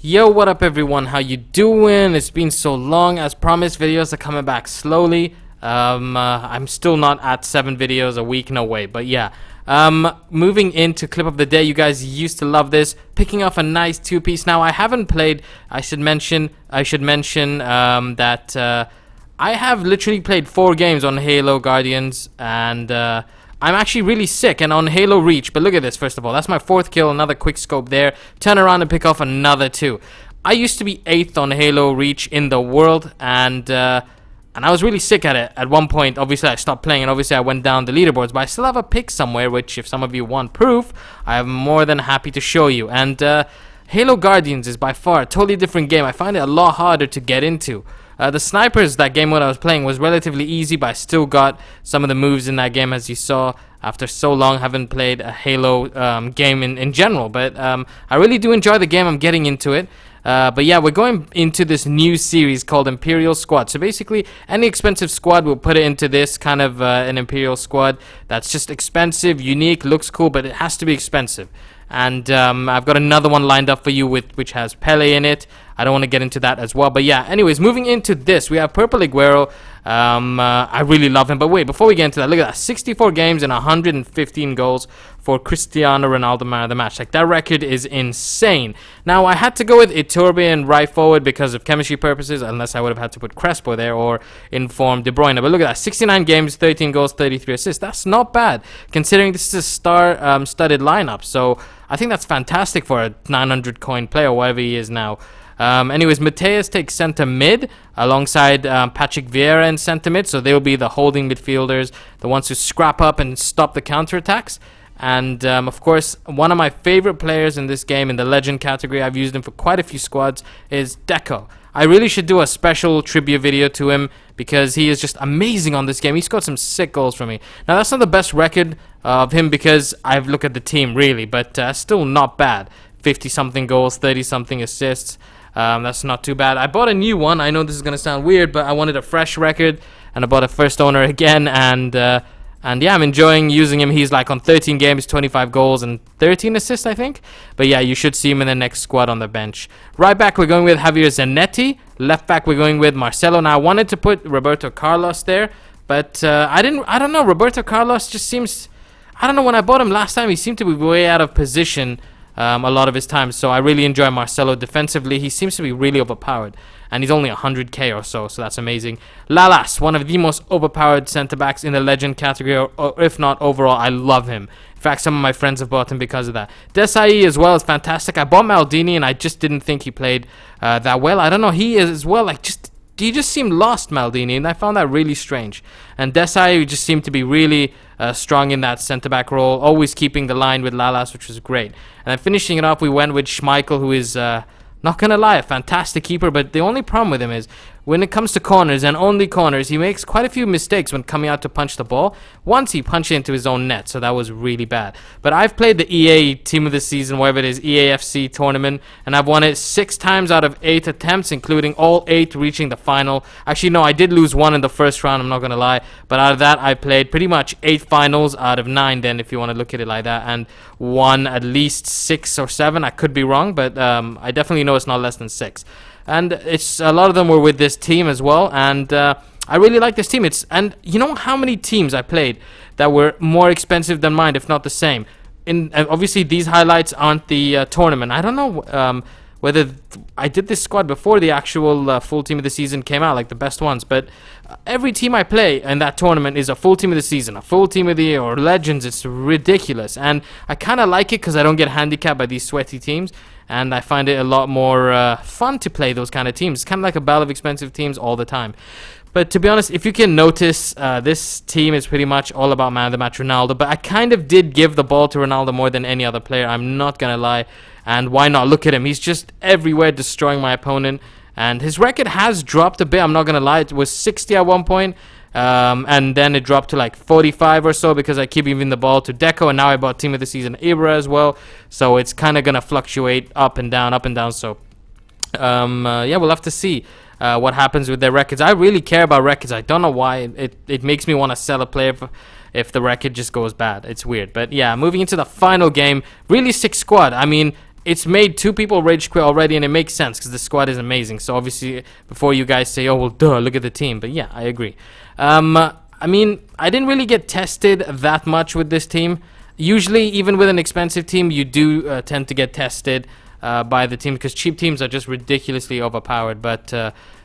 Yo, what up everyone? How you doing? It's been so long. As promised, videos are coming back slowly. I'm still not at 7 videos a week, no way. But yeah, moving into clip of the day. You guys used to love this. Picking off a nice 2-piece. Now I haven't played. I should mention that I have literally played 4 games on Halo Guardians, and I'm actually really sick and on Halo Reach. But look at this. First of all, that's my 4th kill. Another quick scope there. Turn around and pick off another 2. I used to be 8th on Halo Reach in the world, and I was really sick at it at one point. Obviously, I stopped playing, and obviously I went down the leaderboards. But I still have a pic somewhere, which if some of you want proof, I am more than happy to show you. And Halo Guardians is by far a totally different game. I find it a lot harder to get into. The snipers, that game when I was playing, was relatively easy, but I still got some of the moves in that game, as you saw. After so long, haven't played a Halo game in general, but I really do enjoy the game. I'm getting into it. But yeah, we're going into this new series called Imperial Squad. So basically, any expensive squad, we'll put it into this kind of an Imperial Squad that's just expensive, unique, looks cool, but it has to be expensive. And I've got another one lined up for you which has Pele in it. I don't want to get into that as well. But yeah, anyways, moving into this, we have Purple Aguero. I really love him. But wait, before we get into that, look at that. 64 games and 115 goals for Cristiano Ronaldo man of the match. Like, that record is insane. Now, I had to go with Iturbe and right forward because of chemistry purposes, unless I would have had to put Crespo there or inform De Bruyne. But look at that. 69 games, 13 goals, 33 assists. That's not bad, considering this is a star-studded lineup. So I think that's fantastic for a 900 coin player, whatever he is now. Anyways, Mateus takes center mid alongside Patrick Vieira in center mid, so they'll be the holding midfielders, the ones who scrap up and stop the counterattacks. And of course, one of my favorite players in this game in the legend category, I've used him for quite a few squads, is Deco. I really should do a special tribute video to him because he is just amazing on this game. He scored some sick goals for me. Now, that's not the best record of him because I've looked at the team really, but still not bad. 50-something goals, 30-something assists. That's not too bad. I bought a new one. I know this is going to sound weird, but I wanted a fresh record, and I bought a first owner again, and yeah, I'm enjoying using him. He's like on 13 games, 25 goals, and 13 assists, I think. But yeah, you should see him in the next squad on the bench. Right back, we're going with Javier Zanetti. Left back, we're going with Marcelo. Now, I wanted to put Roberto Carlos there, but I don't know. Roberto Carlos just seems... I don't know, when I bought him last time, he seemed to be way out of position a lot of his time, so I really enjoy Marcelo defensively. He seems to be really overpowered, and he's only 100k or so that's amazing. Lalas, one of the most overpowered centre-backs in the legend category, or if not overall. I love him. In fact, some of my friends have bought him because of that. Desai as well is fantastic. I bought Maldini, and I just didn't think he played that well. I don't know, he is as well, like, he just seemed lost, Maldini, and I found that really strange. And Desai just seemed to be really strong in that centre-back role, always keeping the line with Lalas, which was great. And then finishing it off, we went with Schmeichel, who is, not going to lie, a fantastic keeper, but the only problem with him is, when it comes to corners, and only corners, he makes quite a few mistakes when coming out to punch the ball. Once he punched it into his own net, so that was really bad. But I've played the EA Team of the Season, whatever it is, EAFC tournament, and I've won it 6 times out of 8 attempts, including all 8 reaching the final. Actually, no, I did lose 1 in the first round, I'm not going to lie. But out of that, I played pretty much 8 finals out of 9 then, if you want to look at it like that, and won at least 6 or 7. I could be wrong, but I definitely know it's not less than 6. And it's a lot of them were with this team as well, and I really like this team. And you know how many teams I played that were more expensive than mine, if not the same. Obviously these highlights aren't the tournament. I don't know whether I did this squad before the actual full team of the season came out, like the best ones, but every team I play in that tournament is a full team of the season, a full team of the year, or legends. It's ridiculous, and I kind of like it because I don't get handicapped by these sweaty teams. And I find it a lot more fun to play those kind of teams. It's kind of like a battle of expensive teams all the time. But to be honest, if you can notice, this team is pretty much all about man of the match Ronaldo. But I kind of did give the ball to Ronaldo more than any other player. I'm not going to lie. And why not? Look at him. He's just everywhere destroying my opponent. And his record has dropped a bit. I'm not going to lie. It was 60 at one point. And then it dropped to like 45 or so because I keep giving the ball to Deco, and now I bought Team of the Season Ibra as well, so it's kind of gonna fluctuate up and down. So yeah, we'll have to see what happens with their records. I really care about records. I don't know why. It makes me want to sell a player if the record just goes bad. It's weird. But yeah, moving into the final game, really sick squad. I mean, it's made 2 people rage quit already, and it makes sense because the squad is amazing. So obviously, before you guys say, oh, well, duh, look at the team. But yeah, I agree. I mean, I didn't really get tested that much with this team. Usually, even with an expensive team, you do tend to get tested by the team because cheap teams are just ridiculously overpowered. But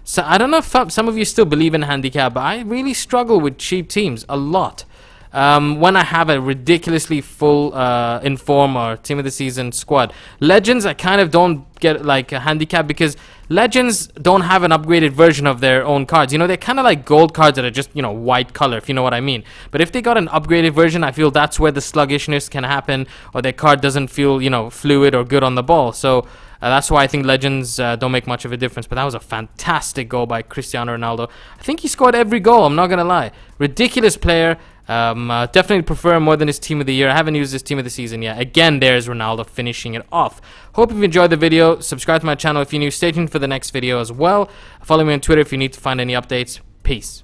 so I don't know if some of you still believe in handicap, but I really struggle with cheap teams a lot. When I have a ridiculously full inform or team of the season squad. Legends, I kind of don't get like a handicap because legends don't have an upgraded version of their own cards. You know, they're kind of like gold cards that are just, you know, white color, if you know what I mean. But if they got an upgraded version, I feel that's where the sluggishness can happen, or their card doesn't feel, you know, fluid or good on the ball. So that's why I think legends don't make much of a difference. But that was a fantastic goal by Cristiano Ronaldo. I think he scored every goal, I'm not going to lie. Ridiculous player. Definitely prefer him more than his team of the year. I haven't used his team of the season yet. Again, there's Ronaldo finishing it off. Hope you've enjoyed the video. Subscribe to my channel if you're new. Stay tuned for the next video as well. Follow me on Twitter if you need to find any updates. Peace.